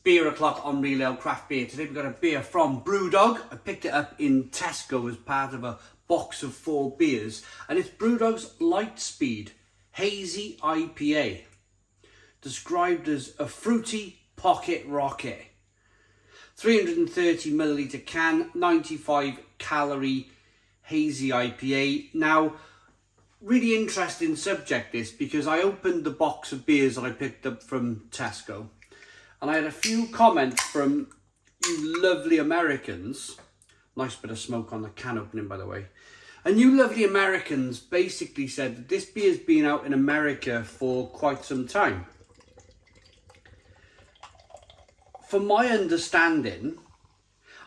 Beer O'Clock on Real Ale Craft Beer. Today we've got a beer from Brewdog. I picked it up in Tesco as part of a box of 4 beers. And it's Brewdog's Lightspeed Hazy IPA. Described as a fruity pocket rocket. 330ml can, 95 calorie Hazy IPA. Now, really interesting subject this, because I opened the box of beers that I picked up from Tesco. And I had a few comments from you lovely Americans. Nice bit of smoke on the can opening, by the way. And you lovely Americans basically said that this beer's been out in America for quite some time. From my understanding,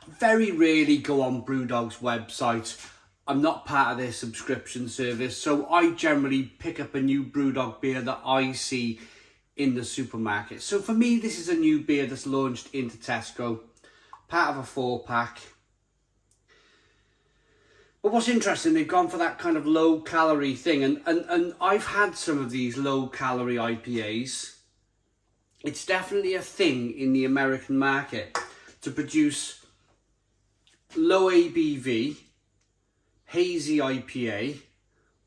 I very rarely go on Brewdog's website. I'm not part of their subscription service, so I generally pick up a new Brewdog beer that I see in the supermarket. So for me, this is a new beer that's launched into Tesco, part of a 4-pack. But what's interesting, they've gone for that kind of low calorie thing, and I've had some of these low calorie IPAs. It's definitely a thing in the American market to produce low ABV hazy IPA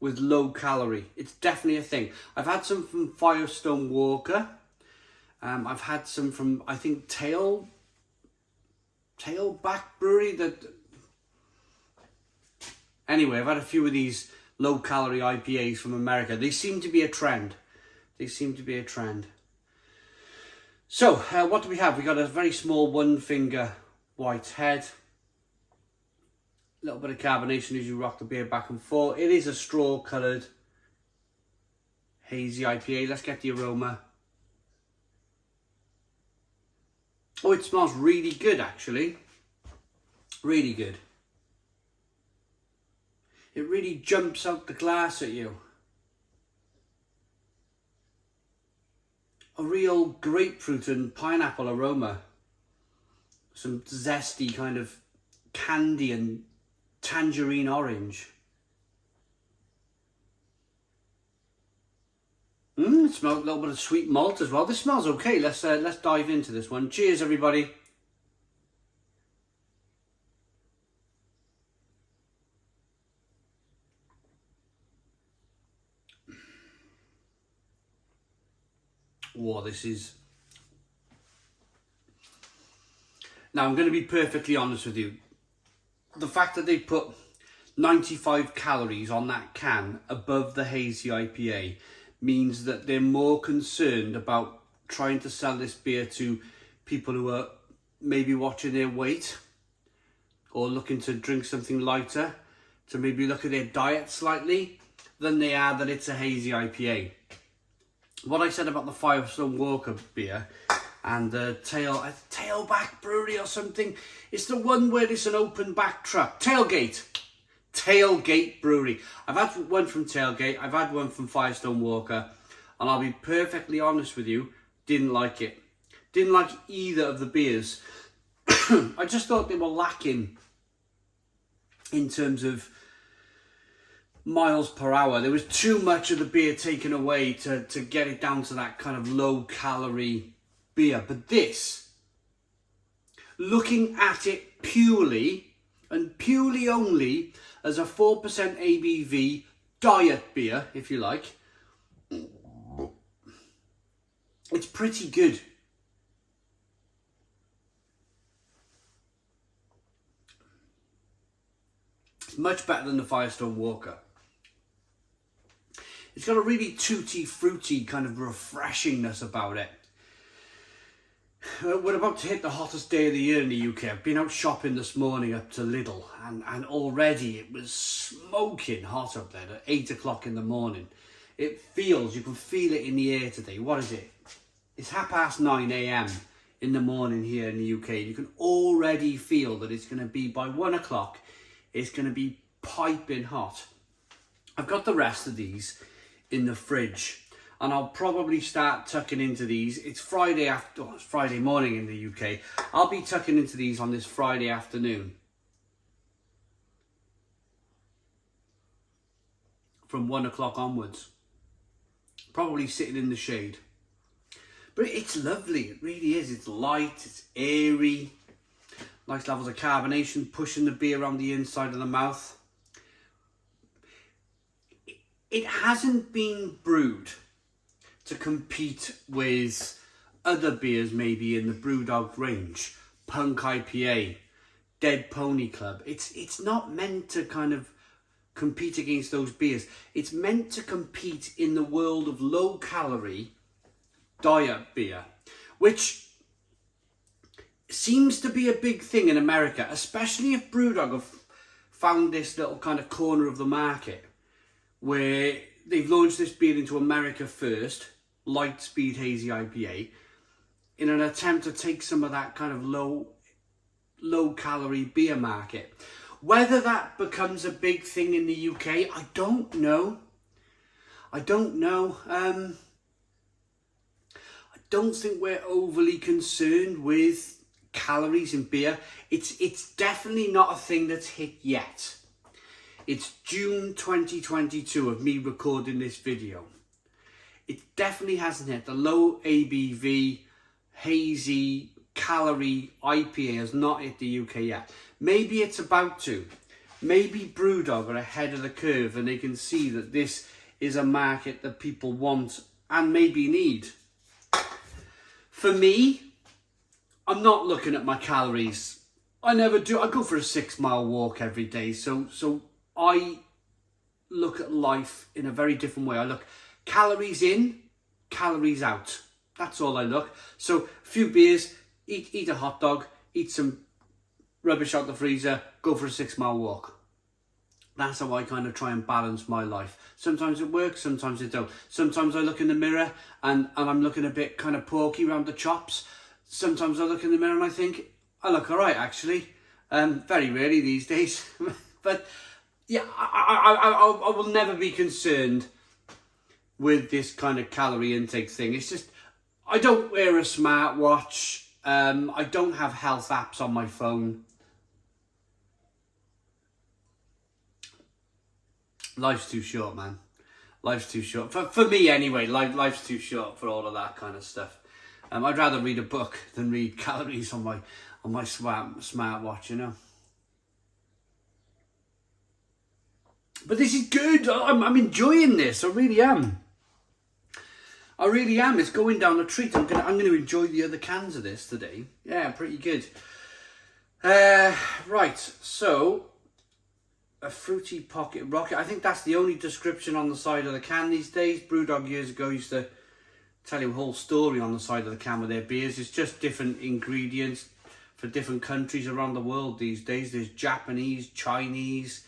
with low calorie. It's definitely a thing. I've had some from Firestone Walker. I've had some from, I think, Tailback Brewery. Anyway, I've had a few of these low calorie IPAs from America. They seem to be a trend. So, what do we have? We got a very small 1-finger white head. A little bit of carbonation as you rock the beer back and forth. It is a straw-coloured hazy IPA. Let's get the aroma. Oh, it smells really good, actually. Really good. It really jumps out the glass at you. A real grapefruit and pineapple aroma. Some zesty kind of candy and tangerine orange. It smells a little bit of sweet malt as well. This smells okay. Let's dive into this one. Cheers, everybody. Whoa, this is... Now, I'm going to be perfectly honest with you. The fact that they put 95 calories on that can above the Hazy IPA means that they're more concerned about trying to sell this beer to people who are maybe watching their weight or looking to drink something lighter, to maybe look at their diet slightly, than they are that it's a Hazy IPA. What I said about the Firestone Walker beer and the Tailback Brewery or something, it's the one where it's an open back truck. Tailgate Brewery. I've had one from Tailgate, I've had one from Firestone Walker, and I'll be perfectly honest with you, didn't like it. Didn't like either of the beers. I just thought they were lacking in terms of miles per hour. There was too much of the beer taken away to get it down to that kind of low calorie beer. But this, looking at it purely and purely only as a 4% ABV diet beer, if you like, it's pretty good. It's much better than the Firestone Walker. It's got a really tutti fruity kind of refreshingness about it. We're about to hit the hottest day of the year in the UK. I've been out shopping this morning up to Lidl, and already it was smoking hot up there at 8 o'clock in the morning. You can feel it in the air today. What is it? It's 9:30 a.m. in the morning here in the UK. You can already feel that it's going to be, by 1 o'clock, it's going to be piping hot. I've got the rest of these in the fridge, and I'll probably start tucking into these. It's Friday it's Friday morning in the UK. I'll be tucking into these on this Friday afternoon. From 1 o'clock onwards. Probably sitting in the shade. But it's lovely, it really is. It's light, it's airy, nice levels of carbonation pushing the beer around the inside of the mouth. It hasn't been brewed to compete with other beers maybe in the Brewdog range, Punk IPA, Dead Pony Club. It's not meant to kind of compete against those beers. It's meant to compete in the world of low calorie diet beer, which seems to be a big thing in America, especially if Brewdog have found this little kind of corner of the market where they've launched this beer into America first, Light Speed Hazy IPA, in an attempt to take some of that kind of low calorie beer market. Whether that becomes a big thing in the UK, I don't know. I don't think we're overly concerned with calories in beer. It's definitely not a thing that's hit yet. It's June 2022 of me recording this video. It definitely hasn't hit. The low ABV, hazy, calorie IPA has not hit the UK yet. Maybe it's about to. Maybe Brewdog are ahead of the curve and they can see that this is a market that people want and maybe need. For me, I'm not looking at my calories. I never do. I go for a 6 mile walk every day. So I look at life in a very different way. I look calories in, calories out. That's all I look. So a few beers, eat a hot dog, eat some rubbish out the freezer, go for a 6 mile walk. That's how I kind of try and balance my life. Sometimes it works, sometimes it don't. Sometimes I look in the mirror and I'm looking a bit kind of porky around the chops. Sometimes I look in the mirror and I think, I look all right, actually. Very rarely these days. But yeah, I will never be concerned with this kind of calorie intake thing. It's just, I don't wear a smartwatch. I don't have health apps on my phone. Life's too short, man. Life's too short. For me anyway, life's too short for all of that kind of stuff. I'd rather read a book than read calories on my smartwatch, you know. But this is good. I'm enjoying this. I really am. It's going down a treat. I'm gonna enjoy the other cans of this today. Yeah, pretty good. Right, so a fruity pocket rocket. I think that's the only description on the side of the can these days. Brewdog years ago used to tell you a whole story on the side of the can with their beers. It's just different ingredients for different countries around the world these days. There's Japanese, Chinese,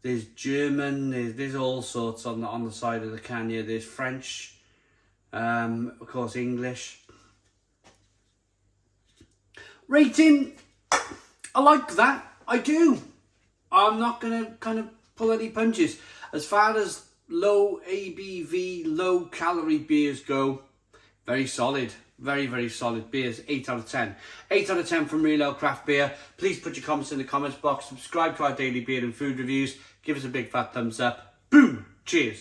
there's German, there's all sorts on the side of the can here. There's French, of course English. Rating, I like that. I do. I'm not going to kind of pull any punches. As far as low ABV, low calorie beers go, very solid. Very, very solid beers. 8 out of 10. 8 out of 10 from Real Ale Craft Beer. Please put your comments in the comments box. Subscribe to our daily beer and food reviews. Give us a big fat thumbs up. Boom. Cheers.